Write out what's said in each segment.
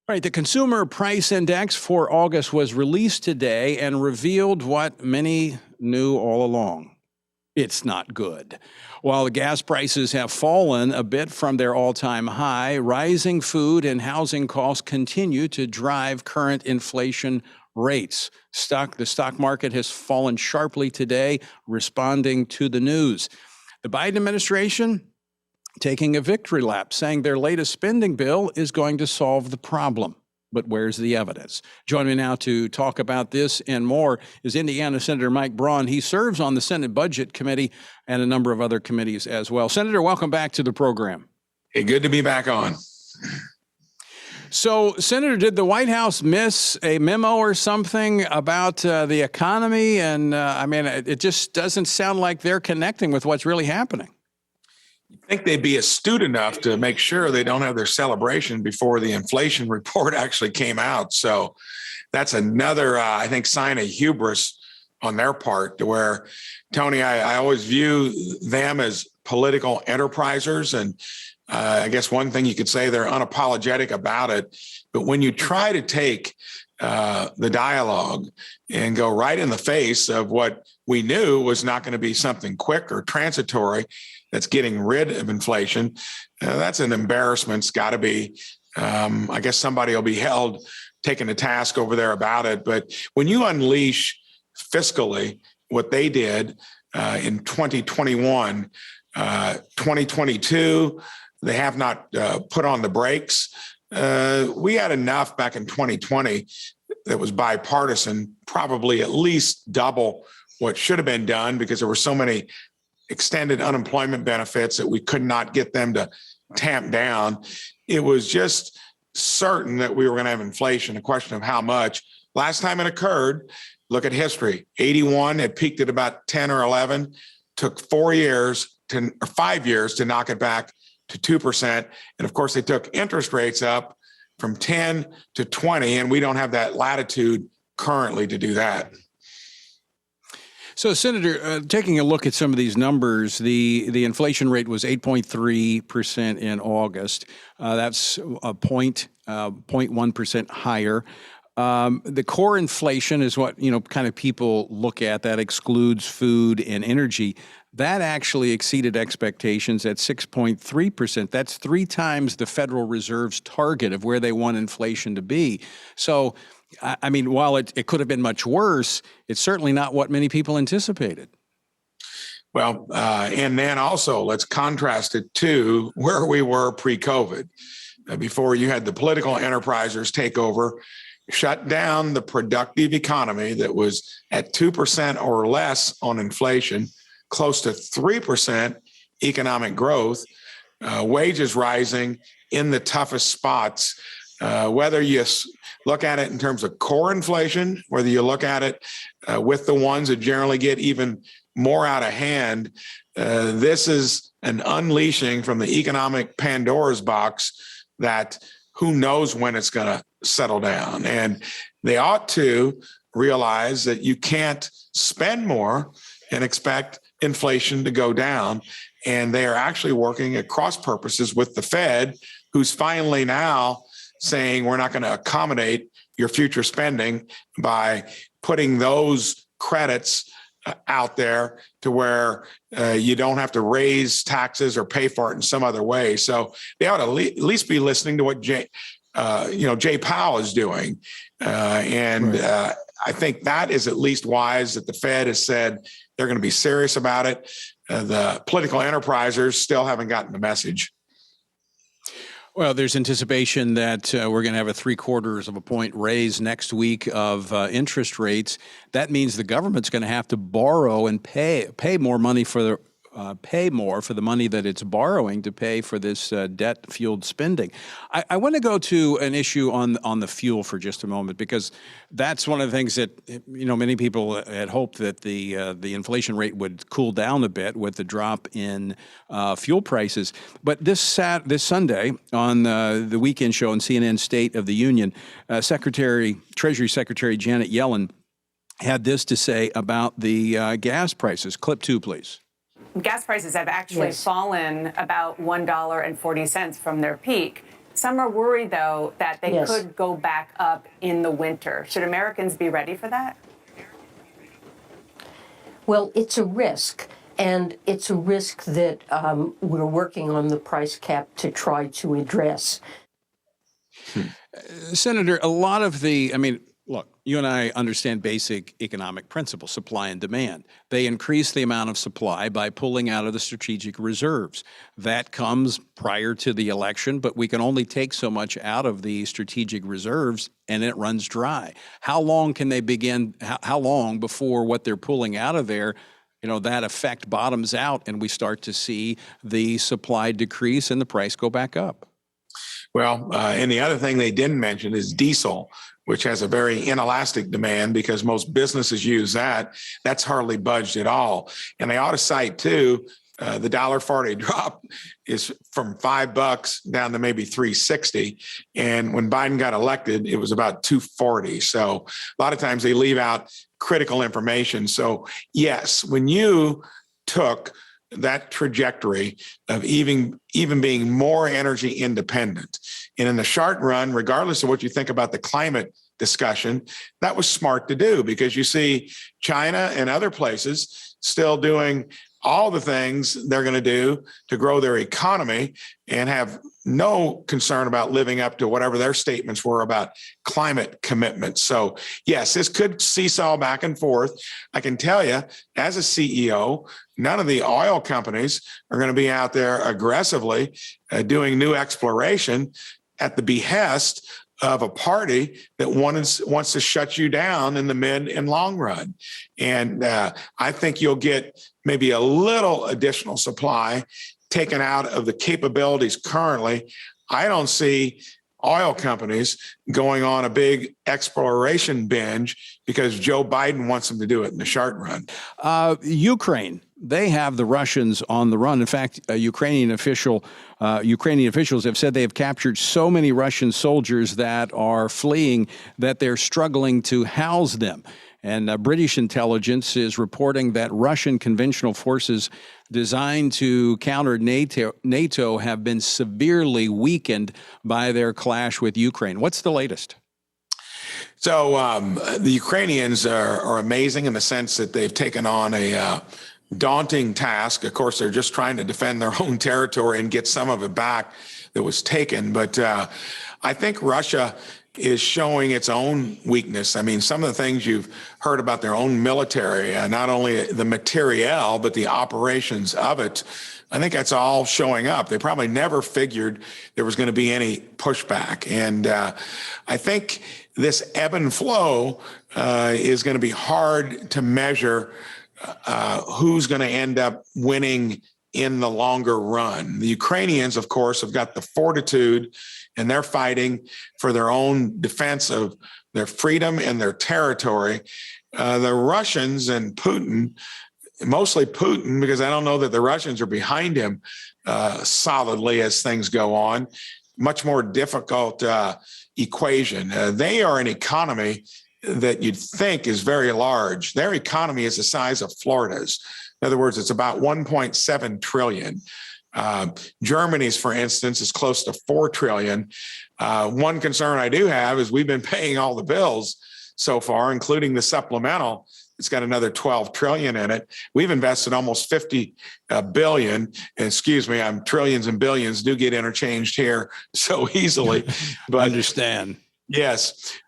Right, the Consumer Price Index for August was released today and revealed what many knew all along. It's not good. While the gas prices have fallen a bit from their all-time high, rising food and housing costs continue to drive current inflation rates. The stock market has fallen sharply today, responding to the news. The Biden administration taking a victory lap, saying their latest spending bill is going to solve the problem. But where's the evidence? Joining me now to talk about this and more is Indiana Senator Mike Braun. He serves on the Senate Budget Committee and a number of other committees as well. Senator, welcome back to the program. Hey, good to be back on. So, Senator, did the White House miss a memo or something about the economy? And it just doesn't sound like they're connecting with what's really happening. I think they'd be astute enough to make sure they don't have their celebration before the inflation report actually came out. So that's another, I think, sign of hubris on their part, to where, Tony, I always view them as political enterprisers. And I guess one thing you could say, they're unapologetic about it. But when you try to take the dialogue and go right in the face of what we knew was not going to be something quick or transitory, that's getting rid of inflation, that's an embarrassment. It's got to be. I guess somebody will be held, taken to task over there about it. But when you unleash fiscally what they did in 2021, 2022, they have not put on the brakes. We had enough back in 2020 that was bipartisan, probably at least double what should have been done, because there were so many extended unemployment benefits that we could not get them to tamp down. It was just certain that we were going to have inflation, a question of how much. Last time it occurred, look at history. 81, it peaked at about 10 or 11, took 5 years to knock it back to 2%. And of course, they took interest rates up from 10 to 20, and we don't have that latitude currently to do that. So, Senator, taking a look at some of these numbers, the inflation rate was 8.3% in August. That's a 0.1% higher. The core inflation is what, kind of people look at. That excludes food and energy. That actually exceeded expectations at 6.3%. That's 3 times the Federal Reserve's target of where they want inflation to be. So, while it could have been much worse, it's certainly not what many people anticipated. Well, and then also let's contrast it to where we were pre-COVID. Before you had the political enterprisers take over, shut down the productive economy that was at 2% or less on inflation, close to 3% economic growth, wages rising in the toughest spots. Whether you look at it in terms of core inflation, whether you look at it with the ones that generally get even more out of hand, this is an unleashing from the economic Pandora's box that who knows when it's going to settle down. And they ought to realize that you can't spend more and expect inflation to go down. And they are actually working at cross purposes with the Fed, who's finally now saying we're not going to accommodate your future spending by putting those credits out there to where you don't have to raise taxes or pay for it in some other way. So they ought to at least be listening to what Jay Powell is doing. Right. I think that is at least wise that the Fed has said they're going to be serious about it. The political enterprisers still haven't gotten the message. Well, there's anticipation that we're going to have a 0.75 point raise next week of interest rates. That means the government's going to have to borrow and pay more money for the money that it's borrowing to pay for this debt-fueled spending. I want to go to an issue on the fuel for just a moment, because that's one of the things that many people had hoped that the inflation rate would cool down a bit with the drop in fuel prices. But this Sunday on the weekend show on CNN State of the Union, Treasury Secretary Janet Yellen had this to say about the gas prices. Clip 2, please. Gas prices have actually fallen about $1.40 from their peak. Some are worried, though, that they Yes. could go back up in the winter. Should Americans be ready for that? Well, it's a risk, and it's a risk that we're working on the price cap to try to address. Senator, a lot of look, you and I understand basic economic principles, supply and demand. They increase the amount of supply by pulling out of the strategic reserves. That comes prior to the election, but we can only take so much out of the strategic reserves and it runs dry. How long can they begin? How long before what they're pulling out of there, that effect bottoms out and we start to see the supply decrease and the price go back up? Well, and the other thing they didn't mention is diesel, which has a very inelastic demand because most businesses use that. That's hardly budged at all. And they ought to cite, too, the $1.40 drop is from $5 down to maybe $3.60. And when Biden got elected, it was about $2.40. So a lot of times they leave out critical information. So, yes, when you took that trajectory of even being more energy independent. And in the short run, regardless of what you think about the climate discussion, that was smart to do because you see China and other places still doing all the things they're going to do to grow their economy and have no concern about living up to whatever their statements were about climate commitments. So, yes, this could seesaw back and forth. I can tell you, as a CEO, none of the oil companies are going to be out there aggressively doing new exploration at the behest of a party that wants to shut you down in the mid and long run. And I think you'll get maybe a little additional supply taken out of the capabilities currently. I don't see oil companies going on a big exploration binge because Joe Biden wants them to do it in the short run. Ukraine, they have the Russians on the run. In fact, Ukrainian officials have said they have captured so many Russian soldiers that are fleeing that they're struggling to house them. And British intelligence is reporting that Russian conventional forces designed to counter NATO have been severely weakened by their clash with Ukraine. What's the latest? So the Ukrainians are amazing in the sense that they've taken on a daunting task. Of course, they're just trying to defend their own territory and get some of it back that was taken. But I think Russia is showing its own weakness. I mean, some of the things you've heard about their own military, not only the materiel, but the operations of it, I think that's all showing up. They probably never figured there was going to be any pushback. And I think this ebb and flow is going to be hard to measure who's going to end up winning in the longer run. The Ukrainians, of course, have got the fortitude and they're fighting for their own defense of their freedom and their territory. The Russians and Putin, mostly Putin, because I don't know that the Russians are behind him solidly as things go on, much more difficult equation. They are an economy that you'd think is very large. Their economy is the size of Florida's. In other words, it's about 1.7 trillion. Germany's, for instance, is close to 4 trillion. One concern I do have is we've been paying all the bills so far, including the supplemental. It's got another 12 trillion in it. We've invested almost 50 billion. Excuse me, trillions and billions do get interchanged here so easily. But understand. Yes.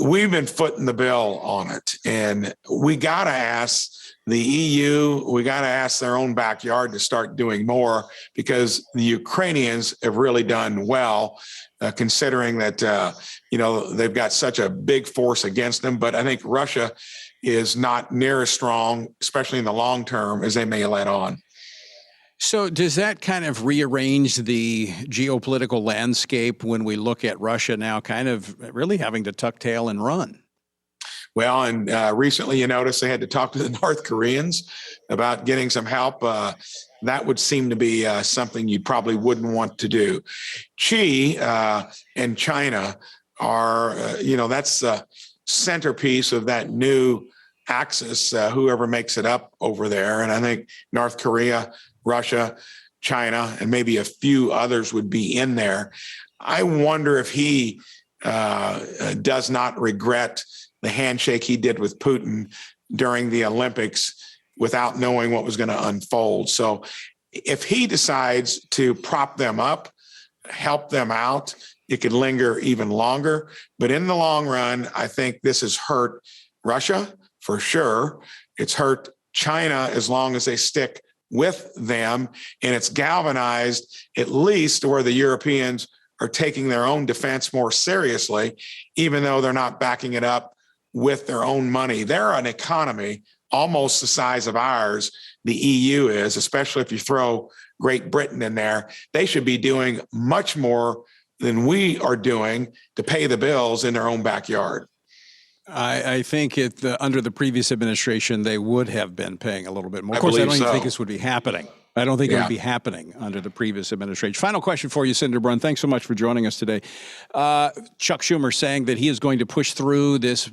We've been footing the bill on it. And we got to ask the EU, we got to ask their own backyard to start doing more because the Ukrainians have really done well, considering that, they've got such a big force against them. But I think Russia is not near as strong, especially in the long term, as they may let on. So does that kind of rearrange the geopolitical landscape when we look at Russia now kind of really having to tuck tail and run? Well, and recently you notice they had to talk to the North Koreans about getting some help. That would seem to be something you probably wouldn't want to do. Xi and China are, that's the centerpiece of that new axis, whoever makes it up over there. And I think North Korea, Russia, China, and maybe a few others would be in there. I wonder if he does not regret the handshake he did with Putin during the Olympics without knowing what was going to unfold. So if he decides to prop them up, help them out, it could linger even longer. But in the long run, I think this has hurt Russia for sure. It's hurt China as long as they stick with them. And it's galvanized at least where the Europeans are taking their own defense more seriously, even though they're not backing it up with their own money. They're an economy almost the size of ours, the EU is, especially if you throw Great Britain in there. They should be doing much more than we are doing to pay the bills in their own backyard. I think under the previous administration, they would have been paying a little bit more. Of course, I don't even think this would be happening. I don't think it would be happening under the previous administration. Final question for you, Senator Braun. Thanks so much for joining us today. Chuck Schumer saying that he is going to push through this,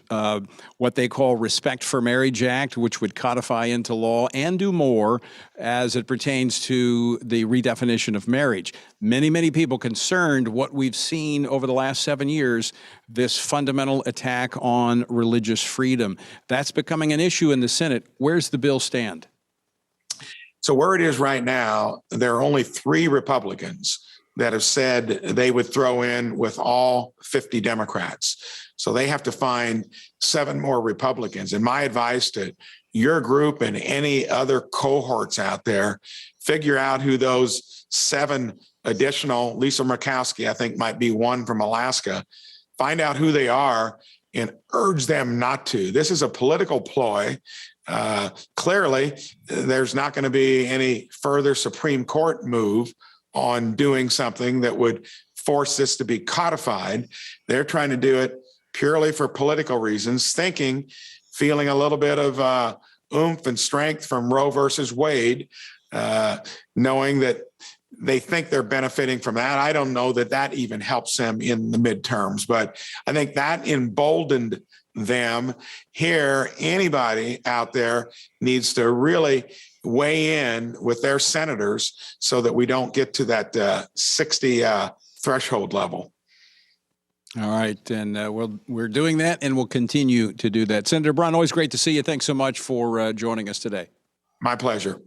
what they call Respect for Marriage Act, which would codify into law and do more as it pertains to the redefinition of marriage. Many, many people concerned what we've seen over the last 7 years, this fundamental attack on religious freedom. That's becoming an issue in the Senate. Where's the bill stand? So where it is right now, there are only 3 Republicans that have said they would throw in with all 50 Democrats. So they have to find 7 more Republicans. And my advice to your group and any other cohorts out there, figure out who those 7 additional, Lisa Murkowski, I think might be one from Alaska, find out who they are and urge them not to. This is a political ploy. Clearly, there's not going to be any further Supreme Court move on doing something that would force this to be codified. They're trying to do it purely for political reasons, feeling a little bit of oomph and strength from Roe versus Wade, knowing that they think they're benefiting from that. I don't know that that even helps them in the midterms, but I think that emboldened them. Here, anybody out there needs to really weigh in with their senators so that we don't get to that 60 threshold level. All right, and we're doing that, and we'll continue to do that. Senator Braun, always great to see you. Thanks so much for joining us today. My pleasure.